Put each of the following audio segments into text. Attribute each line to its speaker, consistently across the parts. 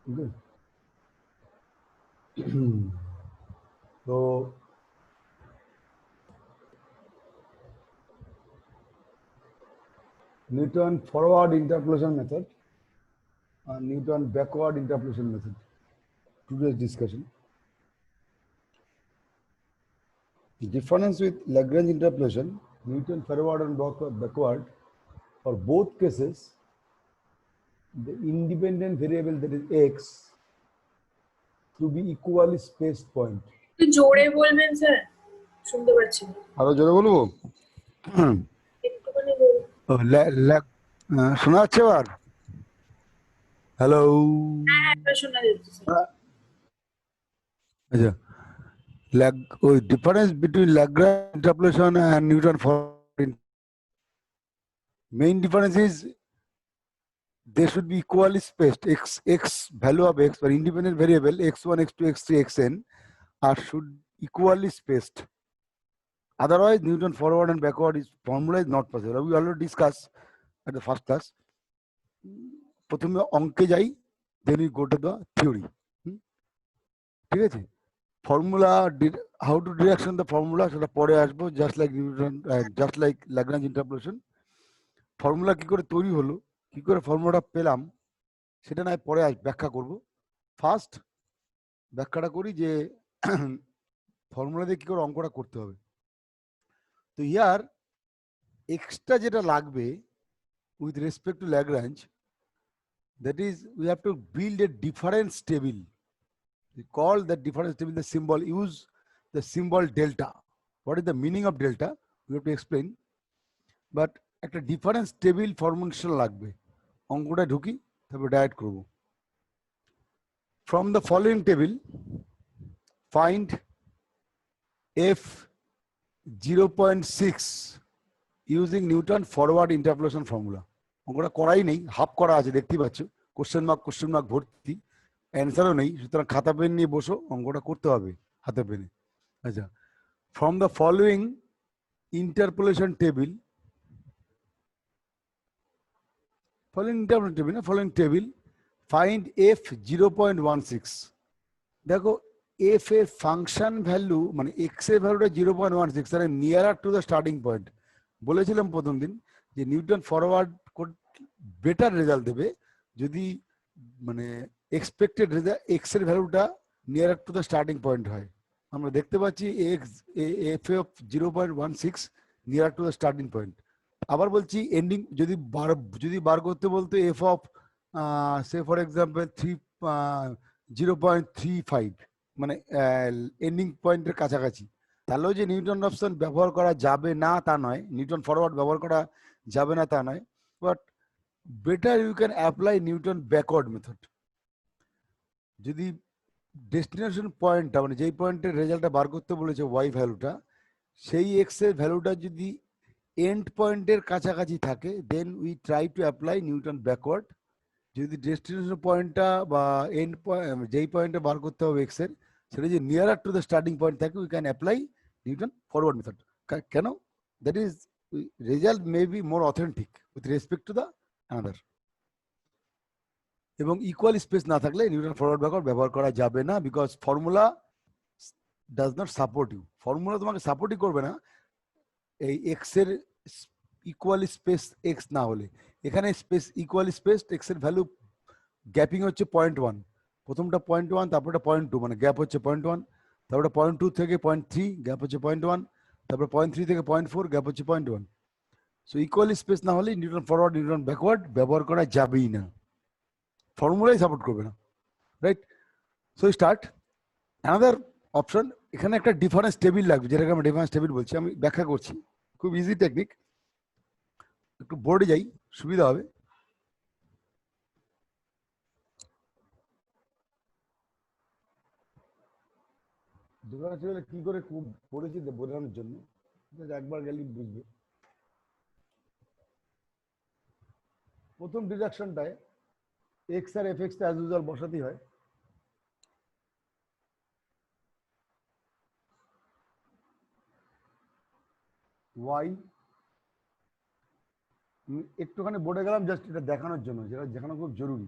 Speaker 1: Good. So Newton forward interpolation method and Newton backward interpolation method. Today's discussion. The difference with Lagrange interpolation, Newton forward and backward, for both cases, the independent variable that is x to be equally spaced point.
Speaker 2: জোরে বলবেন sir, শুনতে পাচ্ছি না।
Speaker 1: আরো জোরে বলবো?
Speaker 2: একটুখানি বলুন।
Speaker 1: শোনা যাচ্ছে এবার? হ্যালো।
Speaker 2: হ্যাঁ, এবার শোনা যাচ্ছে স্যার।
Speaker 1: আচ্ছা, difference between Lagrange interpolation and Newton forward. Main difference is they should be equally spaced. X value of x for independent variable x1, x2, x3, xn should equally spaced. Otherwise, Newton forward and backward formula is not possible. We already discussed at the first class. প্রথমে অঙ্কে যাই, then we go to the theory. ঠিক আছে? Formula, how to direction the formula সেটা পরে আসবো, just like Newton, just like Lagrange interpolation. Formula কি করে তৈরি হলো, কি করে ফর্মুলাটা পেলাম, সেটা নয় পরে ব্যাখ্যা করব। ফার্স্ট ব্যাখ্যাটা করি যে ফর্মুলা দিয়ে কি করে অঙ্কটা করতে হবে। তো ইয়ার এক্সট্রা যেটা লাগবে with respect two Lagrange, that is we have to build a difference table. We call that difference table the symbol, use the symbol delta. What is the meaning of delta? We have to explain. But একটা difference table formation লাগবে। অঙ্কটা ঢুকি, তারপর diet করব। From the following table, find f 0.6 using Newton forward interpolation formula. অঙ্কটা করাই নেই, half করা আছে, দেখতেই পাচ্ছ। কোশ্চেন মার্ক ভর্তি, অ্যান্সারও নেই। সুতরাং খাতা পেন নিয়ে বসো, অঙ্কটা করতে হবে হাতে পেনে। আচ্ছা, from the following interpolation table, following table, find f 0.16. দেখো f এর ফাংশন ভ্যালু মানে x এর ভ্যালুটা 0.16, মানে নিয়ারার টু দ্য স্টার্টিং পয়েন্ট। বলেছিলাম প্রথম দিন যে নিউটন ফরওয়ার্ড বেটার রেজাল্ট দেবে যদি মানে এক্সপেক্টেড রেজাল্ট x এর ভ্যালুটা নিয়ারার টু দ্য স্টার্টিং পয়েন্ট হয়। আমরা দেখতে পাচ্ছি f of 0.16 নিয়ারার to the starting point. আবার বলছি এন্ডিং যদি বার করতে বলতো f of say for example 0.35, মানে এন্ডিং পয়েন্টের কাছাকাছি, তাহলেও যে নিউটন অপশন ব্যবহার করা যাবে না তা নয়, নিউটন ফরওয়ার্ড ব্যবহার করা যাবে না তা নয়, but better you can apply Newton backward method. যদি ডেস্টিনেশন পয়েন্টটা মানে যেই পয়েন্টের রেজাল্টটা বার করতে বলেছে ওয়াই ভ্যালুটা, সেই এক্স এর ভ্যালুটা যদি এন্ড পয়েন্টের কাছাকাছি থাকে, then we try to apply Newton backward. যদি ডেস্টিনেশন পয়েন্টটা বা এন্ড যেই পয়েন্টে বার করতে হবে এক্স এর, সেটা যদি nearer to the starting point থাকে, we can apply Newton forward method. কেন? That is result may be more authentic with respect to the another. এবং ইকুয়াল স্পেস না থাকলে নিউটন ফরওয়ার্ড ব্যাকওয়ার্ড ব্যবহার করা যাবে না, because formula does not support you. Formula তোমাকে সাপোর্টই করবে না এই এক্স এর ইকুয়াল স্পেস এক্স না হলে। এখানে স্পেস ইকুয়াল স্পেস এক্স এর ভ্যালু গ্যাপিং হচ্ছে 0.1, প্রথমটা 0.1, তারপরটা 0.2, মানে গ্যাপ হচ্ছে 0.1, তারপরে 0.2 থেকে 0.3 গ্যাপ হচ্ছে 0.1, তারপরে 0.3 থেকে 0.4 গ্যাপ হচ্ছে 0.1। সো ইকুয়াল স্পেস না হলে নিউটন ফরওয়ার্ড নিউটন ব্যাকওয়ার্ড ব্যবহার করা যাবেই না, ফর্মুলাই সাপোর্ট করবে না, right? So start another option. এখানে একটা ডিফারেন্স টেবিল লাগবে, যেটাকে আমরা ডিফারেন্স টেবিল বলছি। আমি ব্যাখ্যা করছি, খুব ইজি টেকনিক। একটু বোর্ডে যাই, সুবিধা হবে। ডিফারেন্স টেবিলে কি করে পড়েছি বোঝানোর জন্য, একবার গেলে বুঝবে। প্রথম ডিরেকশনটায় এক্স আর এফ এক্সটা অ্যাজ ইউজুয়াল বসাতেই হয়। ওয়াই একটুখানি বোর্ডে গেলাম জাস্ট এটা দেখানোর জন্য, যেটা দেখানো খুব জরুরি।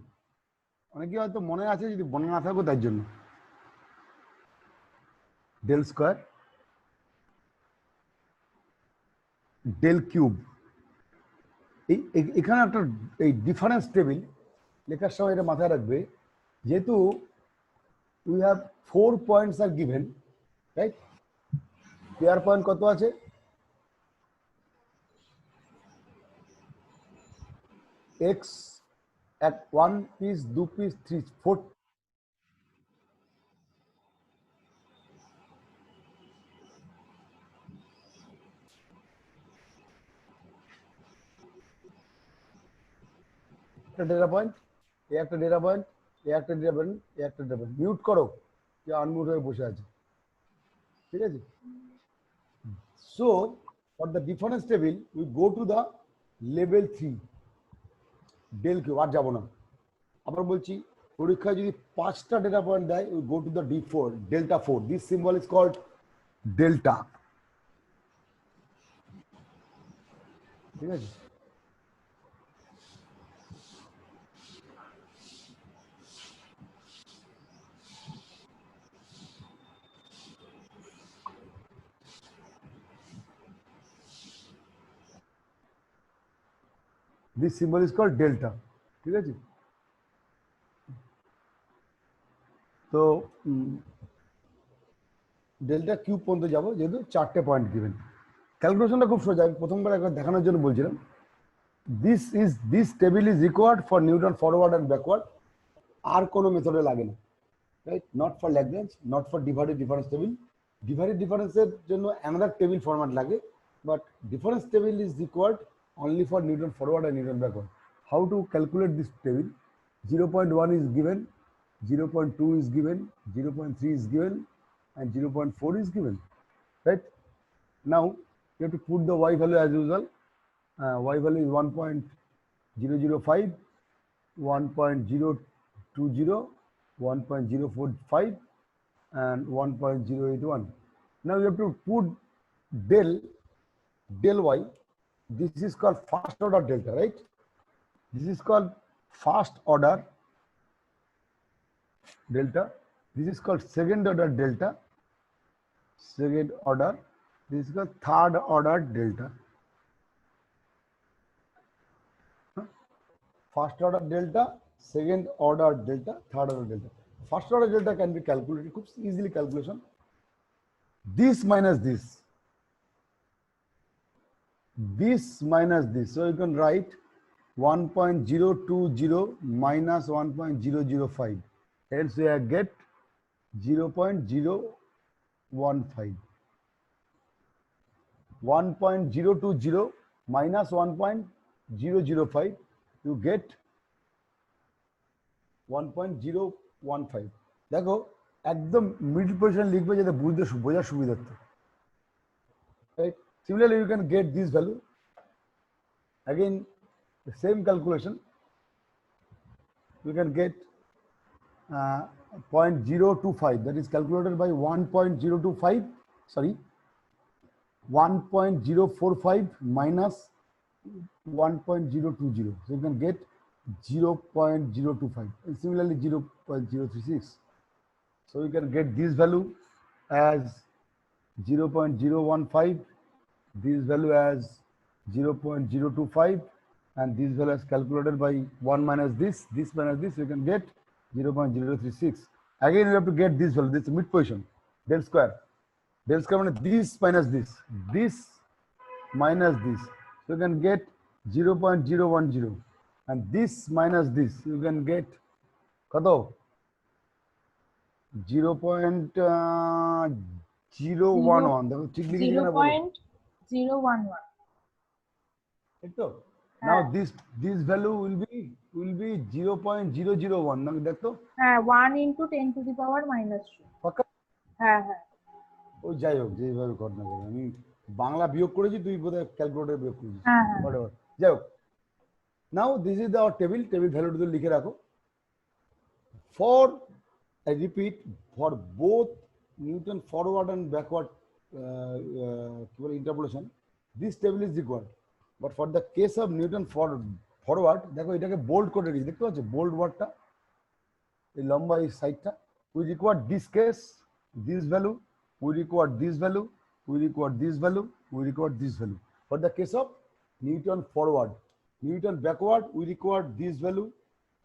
Speaker 1: অনেকে হয়তো মনে আছে, যদি মনে না থাকো তার জন্য ডেল স্কোয়ার ডেল কিউব। এখানে একটা এই ডিফারেন্স টেবিল লেখার সময় এটা মাথায় রাখবে, যেহেতু we have 4 points are given, right? Pair point কত আছে? এক্স এক 1 পিস 2 পিস 3 4 ডেটা পয়েন্ট, এ একটা ডেটা পয়েন্ট, এ একটা ডেটা পয়েন্ট, এ একটা ডেটা পয়েন্ট। মিউট করো, যে আনমিউট হয়ে বসে আছে, ঠিক আছে? So for the difference table we go to the level 3 del Q. আর যাবো না। আবার বলছি, পরীক্ষায় যদি 5টা ডেটা পয়েন্ট দেয়, we go to the D4 delta 4। This symbol is called delta, ঠিক আছে? This symbol is called delta, ঠিক আছে? তো ডেল্টা কিউব পর্যন্ত যাবো, যেহেতু 4টে পয়েন্ট গিভেন। ক্যালকুলেশনটা খুব সোজা, আমি প্রথমবার একবার দেখানোর জন্য বলছিলাম। This table is required for Newton forward and backward. আর কোনো মেথডে লাগে না, right? Not for Lagrange, not for divided difference table. Divided ডিফারেন্সের জন্য অ্যানাদার টেবিল ফরম্যাট লাগে, but difference table is required only for Newton forward and Newton backward. How to calculate this table? 0.1 is given, 0.2 is given, 0.3 is given, and 0.4 is given, right? Now you have to put the y value as usual. Y value is 1.005, 1.020, 1.045, and 1.081. Now you have to put del y. This is called first order delta, right? This is called first order delta. This is called second order delta. Second order. This is called third order delta. First order delta, second order delta, third order delta. First order delta can be calculated easily. Calculation. This minus this. This minus this. So you can write 1.020 minus 1.005. Hence we get 0.015. 1.020 minus 1.005, you get 1.015. দেখো একদম middle position লিখবে যাতে বোঝার সুবিধার্থে, right? Similarly, you can get this value. Again, the same calculation. You can get 0.025. That is calculated by 1.025. Sorry, 1.045 minus 1.020. So you can get 0.025. And similarly, 0.036. So you can get this value as 0.015. This value as 0.025, and this value is calculated by 1 minus this minus this, you can get 0.036. Again, you have to get this value, this mid position, del square. Del square means this minus this minus this. So you can get 0.010, and this minus this, you can get kato 0.011.
Speaker 2: 0.011.
Speaker 1: Now this value will be 0.001. Now দেখো
Speaker 2: 1 into 10 to the power minus 2.
Speaker 1: পাক্কা?
Speaker 2: হ্যাঁ হ্যাঁ।
Speaker 1: ও যাই হোক, যেভাবে কর না কেন, আমি বাংলা বিয়োগ করেছি, তুই বোধহয় ক্যালকুলেটর বিয়োগ করেছিস। Whatever. যাই হোক, now this is our table ভ্যালুটা লিখে রাখো। For I repeat, for both Newton forward and backward interpolation, this table is required. But for the case of Newton forward, দেখো এটাকে বোল্ড করে রেখেছি, দেখতে পাচ্ছ বোল্ড ওয়ার্ডটা? এই লম্বা এই সাইডটা, we require this case, this value, we require this value, we require this value, we require this value. For the case of Newton forward, Newton backward, we require this value,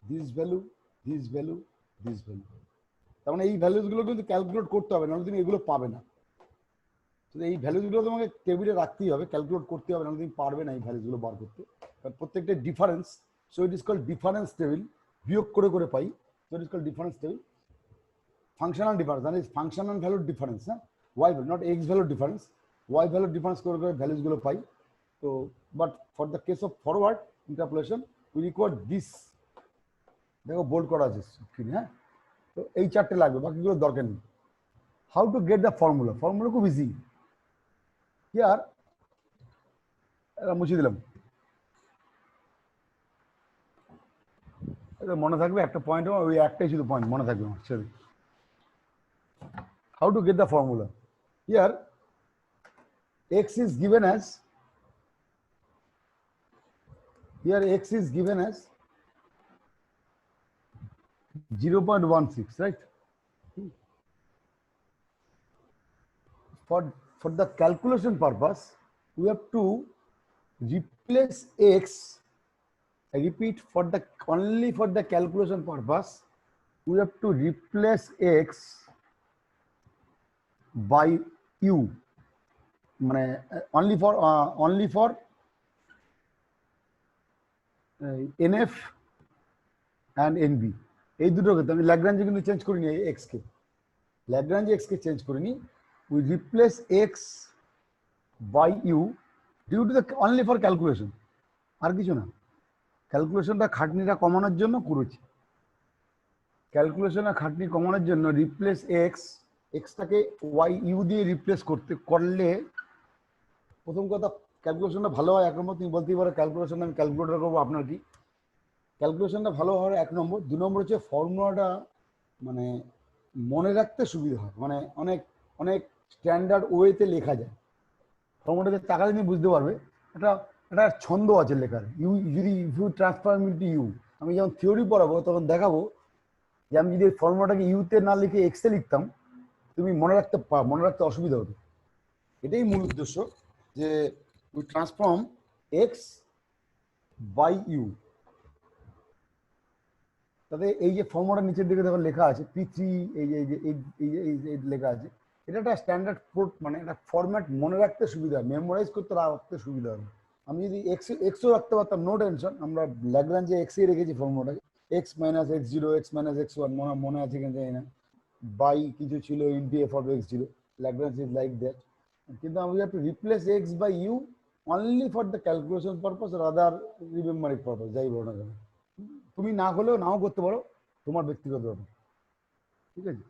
Speaker 1: this value, this value, this value. তার মানে এই ভ্যালুসগুলো কিন্তু calculate করতে হবে, নাহলে তুমি এগুলো পাবে না। এই ভ্যালুসগুলো তোমাকে টেবিলে রাখতেই হবে, ক্যালকুলেট করতে হবে, নাহলে তুমি পারবে না এই ভ্যালুসগুলো বার করতে। কারণ প্রত্যেকটা difference, so it is called difference table, বিয়োগ করে করে পাই, so it is called difference table. Functional difference, that is function and ভ্যালুর ডিফারেন্স, হ্যাঁ, ওয়াই ভ্যালু, নট এক্স ভ্যালুর ডিফারেন্স, ওয়াই ভ্যালুর ডিফারেন্স করে করে ভ্যালুসগুলো পাই। তো but for the case of forward interpolation we require this, দেখো বোল্ড করা আছে স্ক্রিনে, হ্যাঁ। তো এই চারটে লাগবে, বাকিগুলো দরকার নেই। How to get the formula, formula খুব ইজি। হিয়ার মুছে দিলাম, মনে থাকবে একটা পয়েন্ট, ওই একটাই শুধু পয়েন্ট মনে থাকবে আমার, sorry. How to get the formula? Here x is given as, here x is given as 0.16, right? For the calculation purpose, we have to replace x. I repeat, only for the calculation purpose, we have to replace x by u, মানে only for nf and nb, এই দুটো ক্ষেত্রে আমি ল্যাগ্রাঞ্জে কিন্তু change করিনি x কে, ল্যাগ্রাঞ্জে x কে change করিনি, we replace x by u due to the only for calculation, আর কিছু না। ক্যালকুলেশনটা খাটনিটা কমানোর জন্য করেছি, ক্যালকুলেশনের খাটনি কমানোর জন্য রিপ্লেস এক্স, এক্সটাকে ওয়াই ইউ দিয়ে রিপ্লেস করলে প্রথম কথা ক্যালকুলেশনটা ভালো হয়। এক নম্বর তুমি বলতেই পারো ক্যালকুলেশন আমি ক্যালকুলেটর করবো, আপনার কি ক্যালকুলেশনটা ভালো হয় এক নম্বর। দু নম্বর হচ্ছে ফর্মুলাটা মানে মনে রাখতে সুবিধা হয়, মানে অনেক অনেক স্ট্যান্ডার্ড ওয়েতে লেখা যায়। ফর্মুলাতে তাকালে তুমি বুঝতে পারবে এটা একটা ছন্দ আছে লেখার। ইউ যদি ইউ ট্রান্সফর্ম ইনটু ইউ, আমি যখন থিওরি পড়াবো তখন দেখাবো যে আমি যদি ফর্মুলাটাকে ইউতে না লিখে এক্সে লিখতাম তুমি মনে রাখতে অসুবিধা হতো। এটাই মূল উদ্দেশ্য, যে we transform X by U. তাতে এই যে ফর্মুলাটা নিচের দিকে দেখো লেখা আছে P3, এই যে এই লেখা আছে, এটা একটা স্ট্যান্ডার্ড মানে একটা ফরম্যাট, মনে রাখতে সুবিধা, মেমোরাইজ করতে রাখতে সুবিধা হবে। আমি যদি এক্সও রাখতে পারতাম, নো টেনশন, আমরা ল্যাগ্রাঞ্জে এক্সই রেখেছি ফর্মুলাটাকে, X minus X zero, X minus X one, মনে আছে কিন্তু জানি না, বাই কিছু ছিল into F of X zero, Lagrange is like that. কিন্তু আমি have to replace X by U only for the calculation purpose আর আদার রিমেম্বারিং পারপাস, যাই বলো না কেন। তুমি না হলেও নাও করতে পারো, তোমার ব্যক্তিগত ব্যাপার, ঠিক আছে।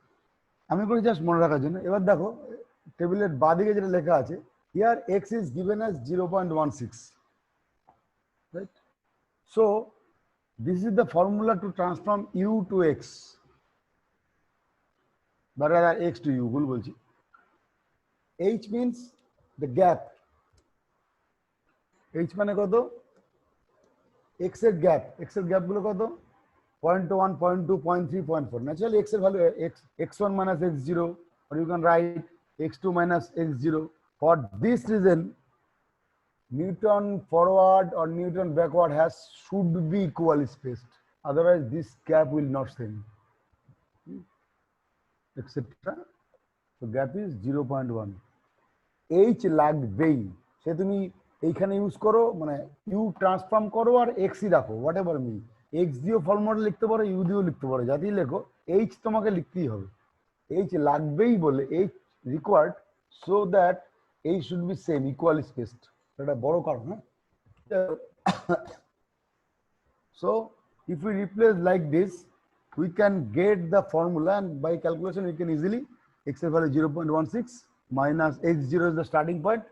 Speaker 1: আমি করি জাস্ট মনে রাখার জন্য। এবার দেখো টেবিলের বাঁদিকে যেটা লেখা আছে, here X is given as 0.16, right? So this is the formula to transform U to X, বা রাদার এক্স টু ইউ, ভুল বলছি। H means the gap, H মানে কত? এক্স এর গ্যাপ, এক্স এর গ্যাপগুলো কত? 0.1, 0.2, 0.3, 0.4. Naturally, x value x1 minus x0, or you can write x2 minus x0. For this reason, Newton forward or Newton backward should be equally spaced. Otherwise, this gap will not change, etc. So gap is 0.1. H লাগবেই, সে তুমি এইখানে use করো, মানে you transform করো আর এক্সই রাখো, what ever mean. X দিয়েও formula লিখতে পারো, ইউ দিয়েও লিখতে পারো, যাতেই লেখো এইচ তোমাকে লিখতেই হবে। এইচ লাগবেই বলে, H required so that H should be same, equally spaced, এটা বড় কারণ। হ্যাঁ, so if we replace like this we can get the formula, and by calculation we can easily x এর value 0.16 minus x0 is the starting point,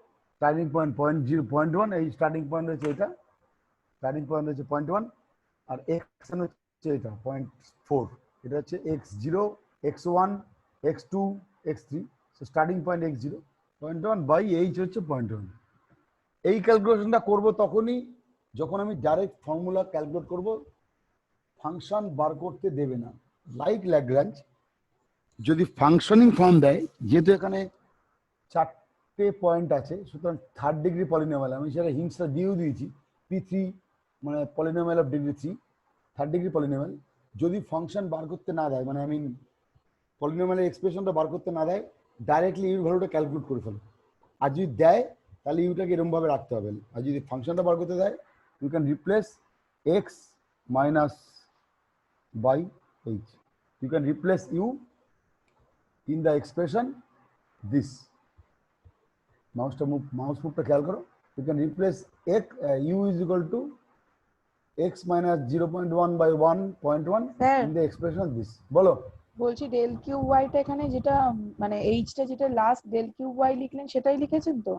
Speaker 1: 0.1, এই starting point হচ্ছে এটা, starting point হচ্ছে 0.1, আর x হচ্ছে এটা 0.4, এটা হচ্ছে x0, x1, x2, x3, so starting point x0 0.1 by h হচ্ছে 0.1। এই ক্যালকুলেশনটা করব তখনই যখন আমি ডাইরেক্ট ফর্মুলা ক্যালকুলেট করব, ফাংশন বার করতে দেবে না। লাইক ল্যাগ্রাঞ্জ যদি ফাংশনিং ফর্ম দেয়, যেহেতু এখানে 4টে পয়েন্ট আছে, সুতরাং থার্ড ডিগ্রি পলিনোমিয়াল, আমি সেটা হিংসা দিয়েও দিয়েছি, P3 মানে polynomial of degree 3, third degree polynomial. যদি ফাংশন বার করতে না দেয়, মানে আমি পলিনোমিয়ালের এক্সপ্রেশনটা বার করতে না দেয়, ডাইরেক্টলি ইউর ভ্যালুটা ক্যালকুলেট করে ফেলো। আর যদি দেয় তাহলে ইউটাকে এরকমভাবে রাখতে হবে। আর যদি ফাংশনটা বার করতে দেয়, you can replace X minus by H, you can replace U in the expression this. mouse move খেয়াল করো, you can replace x, u is equal to x minus 0.1 by 1.1 in the expression this. বলো।
Speaker 3: বলছি del Q ওয়াইটা এখানে যেটা মানে এইচটা যেটা last del cube Y লিখলেন সেটাই লিখেছেন তো?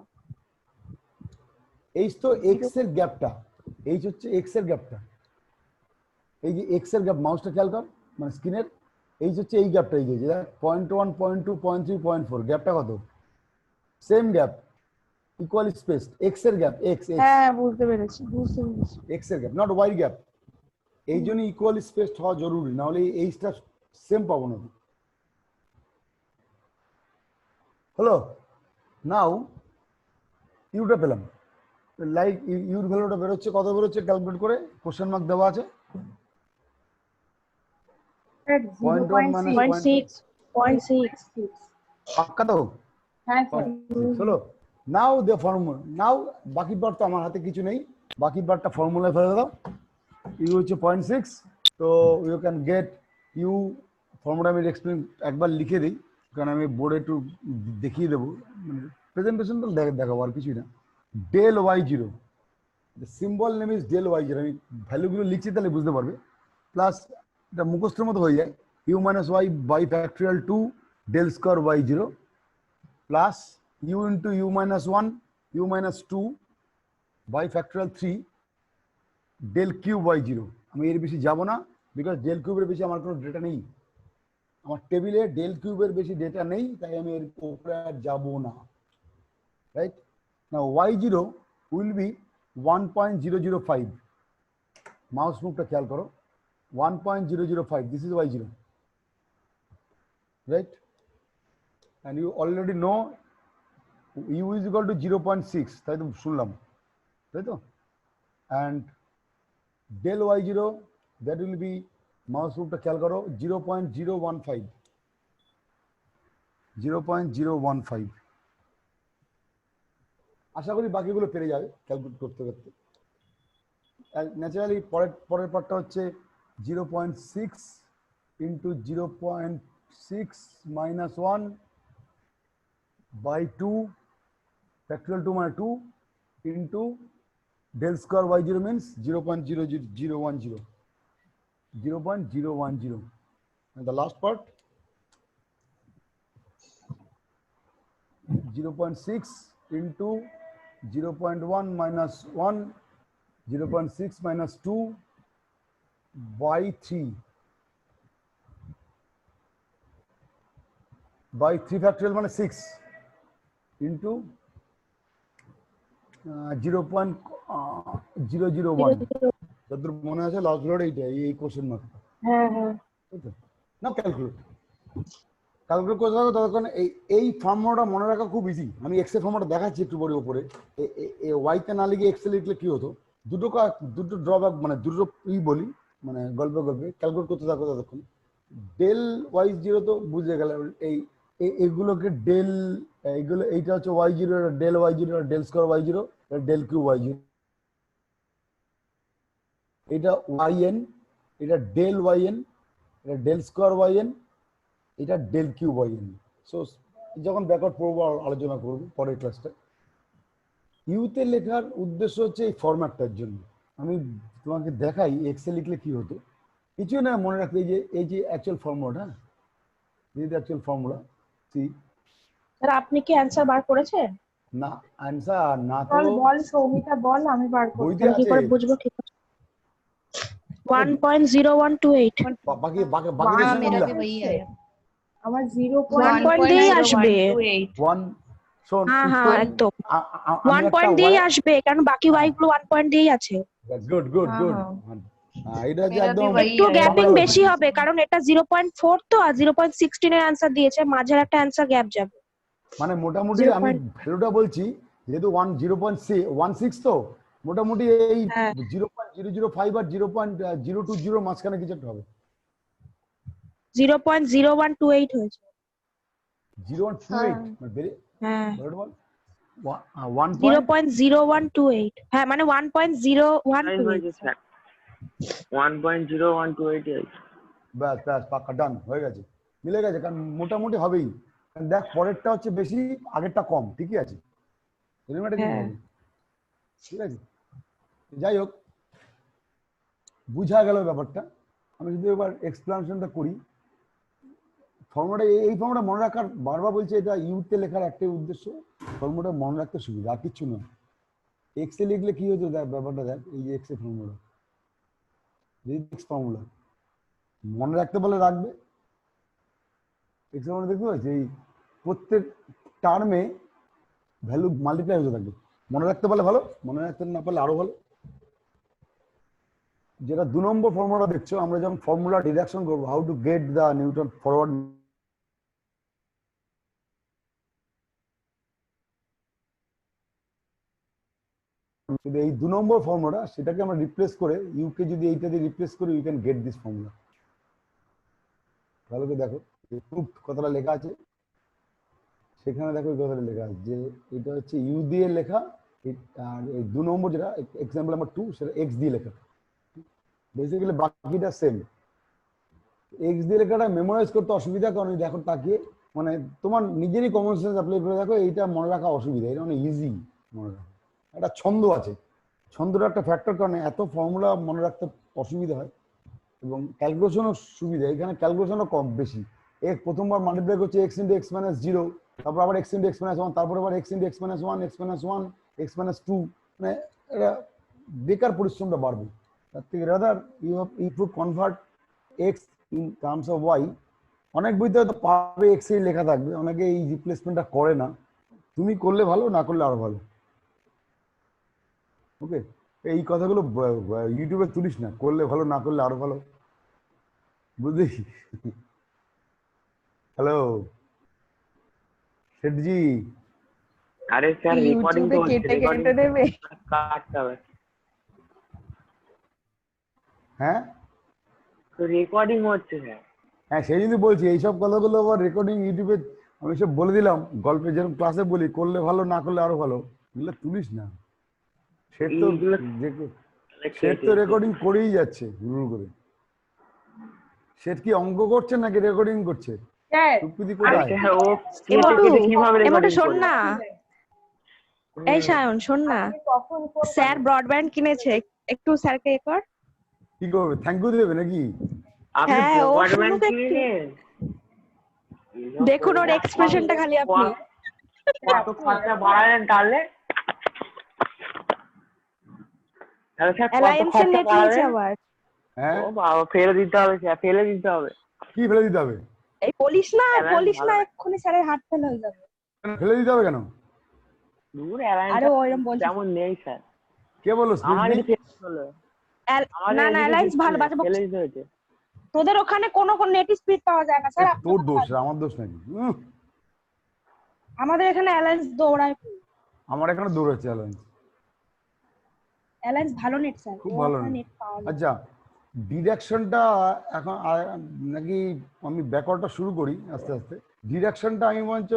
Speaker 1: এইচ তো এক্স এর গ্যাপটা, এইচ হচ্ছে এক্স এর গ্যাপটা, এই যে এক্স এর গ্যাপ, মাউসটা খেয়াল কর মানে স্ক্রিনের, এইচ হচ্ছে এই গ্যাপটা, এই যে 0.1 0.2 0.3 0.4 গ্যাপটা কত? Same gap, equal space, x এর গ্যাপ, এক্স
Speaker 3: হ্যাঁ বুঝতে পেরেছি
Speaker 1: এক্স এর গ্যাপ, নট ওয়াই গ্যাপ। এই জন্য ইকুয়াল স্পেস হওয়া জরুরি, না হলে এইচটা সেম পাবো না। হলো, নাও ইউটা পেলাম, লাইক ইউর ভ্যালুটা বেরোচ্ছে, কত বেরোচ্ছে ক্যালকুলেট করে, কোশ্চেন মার্ক দেওয়া আছে।
Speaker 3: 0.6
Speaker 1: পাক্কা তো?
Speaker 3: হ্যাঁ
Speaker 1: চলো নাও দে ফর্মুলা, নাও বাকি পার্ট তো আমার হাতে কিছু নেই, বাকি পার্টটা ফর্মুলায় ফেলে দাও। ইউ হচ্ছে 0.6, তো you can get U, formula আমি এক্সপ্লেন একবার লিখে দিই, কারণ আমি বোর্ডে একটু দেখিয়ে দেবো, প্রেজেন্টেশন তো দেখাবো আর কিছুই না। Del Y zero, the symbol name is del Y zero, আমি ভ্যালুগুলো লিখছি তাহলে বুঝতে পারবে। প্লাস এটা মুখস্থের মতো হয়ে যায়, U minus Y by factorial 2 del square Y zero plus u into u minus 1 u minus 2 by factorial 3 del cube by 0। আমি এর বেশি যাব না, বিকজ ডেল কিউবের বেশি আমার কোনো ডেটা নেই, আমার টেবিলে ডেল কিউবের বেশি ডেটা নেই, তাই আমি এর উপরে আর যাব না, right? Now y0 will be 1.005, mouse মুভটা খেয়াল করো, 1.005, this is y0, right? and you already know u is equal to 0.6, তাই তো শুনলাম, তাই তো? and del y0 that will be, mouse মুভটা খেয়াল করো, 0.015, 0.015। আশা করি বাকিগুলো পেরে যাবে ক্যালকুলেট করতে করতে। ন্যাচারালি পরের পার্টটা হচ্ছে 0.6 into 0.6 minus 1 by 2 factorial 2 মানে 2 into del square y0 means 0.0010, 0.010, and the last part 0.6 into 0.1 minus 1, 0.6 minus 2 by 3 by 3 factorial মানে 6 into 0.001, যতদূর মনে আছে লাস্ট লোড এইটা, এই কোশ্চেন মার্ক।
Speaker 3: হ্যাঁ হ্যাঁ
Speaker 1: না ক্যালকুলেট করতে হবে ততক্ষণ। এই ফর্মুলাটা মনে রাখা খুব ইজি, আমি এক্স এর ফর্মুলাটা দেখাচ্ছি একটু পরে উপরে। ওয়াইতে না লিখে এক্স এ লিখলে কি হতো, দুটো ড্রব্যাক, মানে দুটো বলি, মানে গল্পে ক্যালকুলেট করতে থাকো ততক্ষণ। ডেল ওয়াই জিরো তো বুঝে গেল, এইগুলোকে ডেল, এইগুলো, এইটা হচ্ছে Y zero, del Y zero, del square Y zero, del cube Y zero, এটা ওয়াই এন, এটা ডেল ওয়াই এন, এটা ডেল স্কোয়ার ওয়াই এন, এটা del cube Y N. So যখন ব্যাকওয়ার্ড পড়বো আলোচনা করবো পরের ক্লাসটা। ইউতে লেখার উদ্দেশ্য হচ্ছে এই ফরম্যাটটার জন্য। আমি তোমাকে দেখাই এক্সে লিখলে কি হতো, কিছু না, মনে রাখতে এই যে অ্যাকচুয়াল ফর্মুলাটা, অ্যাকচুয়াল ফর্মুলা সি।
Speaker 3: স্যার আপনি কি অ্যানসার বার করেছেন?
Speaker 1: না অ্যানসার না তো,
Speaker 3: বল সৌমিতা বল, আমি বার করব,
Speaker 1: বইতে
Speaker 3: কি করে
Speaker 1: আছে।
Speaker 3: বুঝবো? ঠিক আছে 1.0128,
Speaker 1: বাকি
Speaker 4: मेरा भी वही है,
Speaker 3: আমার
Speaker 4: 1
Speaker 3: দিয়ে আসবে।
Speaker 1: 1 শোন,
Speaker 3: হ্যাঁ হ্যাঁ
Speaker 1: উত্তর
Speaker 3: একদম
Speaker 1: আমি
Speaker 3: 1 পয়েন্ট দিয়েই আসবে, কারণ বাকি ওয়াই গুলো 1 পয়েন্ট দিয়েই আছে।
Speaker 1: গুড গুড
Speaker 4: हाँ,
Speaker 1: গুড।
Speaker 4: हाँ।
Speaker 1: এটা যে
Speaker 4: मेरा
Speaker 1: একদম
Speaker 4: भी वही
Speaker 5: একটু
Speaker 4: आया।
Speaker 5: গ্যাপিং
Speaker 1: বাংলা
Speaker 5: বেশি হবে কারণ এটা 0.4 তো আর 0.16 এর অ্যান্সার দিয়েছে, মাঝের একটা অ্যান্সার গ্যাপ যাবে।
Speaker 1: মানে মোটামুটি
Speaker 5: 0.
Speaker 1: আমি ভ্যালুটা বলছি, যেহেতু 0.16 তো মোটামুটি এই
Speaker 5: হ্যাঁ
Speaker 1: 0.005 আর 0.020 মাঝখানে কিছু একটা হবে।
Speaker 5: 0.0128 হয়েছে।
Speaker 1: 0.28 মানে
Speaker 5: হ্যাঁ
Speaker 1: ভ্যালুটা বল 1
Speaker 5: 0.0128, হ্যাঁ মানে 1.012
Speaker 6: স্যার 1.0128।
Speaker 1: ব্যাস ব্যাস পাক্কা ডান হয়ে গেছে, মিলে গেছে, কারণ মোটামুটি হবেই। কারণ দেখ পরেরটা হচ্ছে বেশি, আগেরটা কম, ঠিকই আছে, এরকম একটা কিছু
Speaker 5: হ্যাঁ।
Speaker 1: হবে, ঠিক আছে। যাই হোক, বুঝা গেল ব্যাপারটা। আমি যদি এবার এক্সপ্লেনেশনটা করি, ফর্মুলাটা এই ফর্মুলাটা মনে রাখার, বারবার বলছি এটা ইউতে লেখার একটাই উদ্দেশ্য, ফর্মুলাটা মনে রাখতে সুবিধা, আর কিচ্ছু নয়। এক্স এ লিখলে কি হতো দেখ ব্যাপারটা, দেখ এই যে এক্স এর ফর্মুলা, এক্স ফর্মুলা মনে রাখতে বলে রাখবে। এক্স ফর্মুলা দেখতে পাচ্ছি এই প্রত্যেক টার্মে ভ্যালু মাল্টিপ্লাই হতে থাকবে, মনে রাখতে পারলে ভালো, মনে রাখতে না পারলে আরো ভালো। যেটা 2 নম্বর ফর্মুলা দেখছো, আমরা যখন ফর্মুলা ডিডাকশন করবো, how to get the Newton forward, যদি এই 2 নম্বর ফর্মুলা সেটাকে আমরা রিপ্লেস করে ইউকে যদি এইটা দিয়ে রিপ্লেস করি, you can get this formula. ভালো করে দেখো প্রুফ কথাটা লেখা আছে, সেখানে দেখো এই কথাটা লেখা আছে যে এটা হচ্ছে ইউ দিয়ে লেখা, আর এই 2 নম্বর যেটা এক্সাম্পল নাম্বার 2 সেটা এক্স দিয়ে লেখা, বেসিক্যালি বাকিটা সেম। এক্স দিয়ে লেখাটা মেমোরাইজ করতে অসুবিধা, কারণ দেখো তাকিয়ে মানে তোমার নিজেরই কমন সেন্স অ্যাপ্লাই করে দেখো, এইটা মনে রাখা অসুবিধা, এটা অনেক ইজি মনে রাখা। একটা ছন্দ আছে, ছন্দটা একটা ফ্যাক্টর, কারণে এত ফর্মুলা মনে রাখতে অসুবিধা হয় এবং ক্যালকুলেশনও সুবিধা, এখানে ক্যালকুলেশনও কম বেশি। এক প্রথমবার মাল্টিপ্লাই করছে এক্স ইন্টু এক্স মাইনাস 0, তারপর আবার এক্স ইন্টু এক্স মাইনাস 1, তারপর আবার X into X minus 1, X minus 1, X minus 2, মানে এটা বেকার পরিশ্রমটা বাড়বে। তার থেকে rather if you convert X in terms of Y, অনেক বইতে হয়তো পাবে এক্স এই লেখা থাকবে, অনেকে এই রিপ্লেসমেন্টটা করে না, তুমি করলে ভালো, না করলে আরো ভালো। ওকে, এই কথাগুলো ইউটিউবে তুলিস না, করলে ভালো, না করলে আরো ভালো, বুঝলি? হ্যালো শেঠজি,
Speaker 6: আরে স্যার রেকর্ডিং তো
Speaker 3: ইউটিউবে
Speaker 6: হচ্ছে,
Speaker 3: কেটে
Speaker 6: রেকর্ডিং
Speaker 3: কেটে দেবে।
Speaker 6: কাটতে হবে
Speaker 1: হ্যাঁ
Speaker 6: তো, রেকর্ডিং হচ্ছে স্যার।
Speaker 1: হ্যাঁ সেই জন্য বলছি, এইসব কথাগুলো আবার রেকর্ডিং ইউটিউবে আমি সব বলে দিলাম, গল্পে যেরকম ক্লাসে বলি, করলে ভালো, না করলে আরো ভালো, এগুলো তুলিস না। সে তো সেট তো রেকর্ডিং করেই যাচ্ছে হুড় করে। সেট কি অঙ্ক করছে নাকি রেকর্ডিং করছে? সুপ্রীতি কোথায়?
Speaker 6: স্যার ও কেটে কেটে কিভাবে
Speaker 5: এমোটু
Speaker 6: রেকর্ডিং
Speaker 5: শোন
Speaker 6: করবে?
Speaker 5: না, এই সায়ন শোন না, স্যার ব্রডব্যান্ড কিনেছে, একটু স্যারকে এ কর।
Speaker 1: কি করবে, থ্যাংক ইউ দেবে নাকি?
Speaker 6: আপনি
Speaker 5: হ্যাঁ, ও
Speaker 6: ব্রডব্যান্ড
Speaker 5: শুনুক একটু।
Speaker 6: কিনেছেন?
Speaker 5: দেখুন ওর এক্সপ্রেশনটা খালি আপনি।
Speaker 6: কত খরচা বাড়ালেন তাহলে? তাহলে স্যার কত
Speaker 5: অ্যালায়েন্সের
Speaker 6: খরচা
Speaker 5: নেট নিয়েছে
Speaker 6: বাড়ালেন?
Speaker 5: আবার।
Speaker 1: হ্যাঁ
Speaker 6: ও বাবা, ফেলে দিতে হবে স্যার, ফেলে দিতে হবে।
Speaker 1: কি ফেলে দিতে হবে?
Speaker 5: এই বলিস না,
Speaker 6: Alliance
Speaker 5: বলিস না,
Speaker 6: ভালো।
Speaker 5: এক্ষুনি স্যারের হাত ফেল হয়ে যাবে।
Speaker 1: ফেলে দিতে হবে কেন?
Speaker 6: দূর
Speaker 5: আরে
Speaker 6: অ্যালায়েন্স
Speaker 5: ওইরকম বলছিস।
Speaker 6: তেমন নেই স্যার,
Speaker 1: কে বলো?
Speaker 6: আমারই ফেলে হলো,
Speaker 5: না না, অ্যালায়েন্স ভালো, বাজে
Speaker 6: ফেলে দিতে হয়েছে।
Speaker 5: তোদের ওখানে কোন নেট স্পিড পাওয়া যায় না স্যার।
Speaker 1: তোর দোষ, আমার দোষ নাকি?
Speaker 5: আমাদের এখানে অ্যালায়েন্স দৌড়ায়,
Speaker 1: আমার এখানে দৌড়াচ্ছে অ্যালায়েন্স,
Speaker 5: অ্যালায়েন্স ভালো নেট স্যার,
Speaker 1: খুব ভালো
Speaker 5: নেট পাওয়া যায়।
Speaker 1: আচ্ছা, ডিডাকশনটা এখন নাকি আমি ব্যাকওয়ার্ডটা শুরু করি আস্তে আস্তে। ডিডাকশনটা আমি বলছি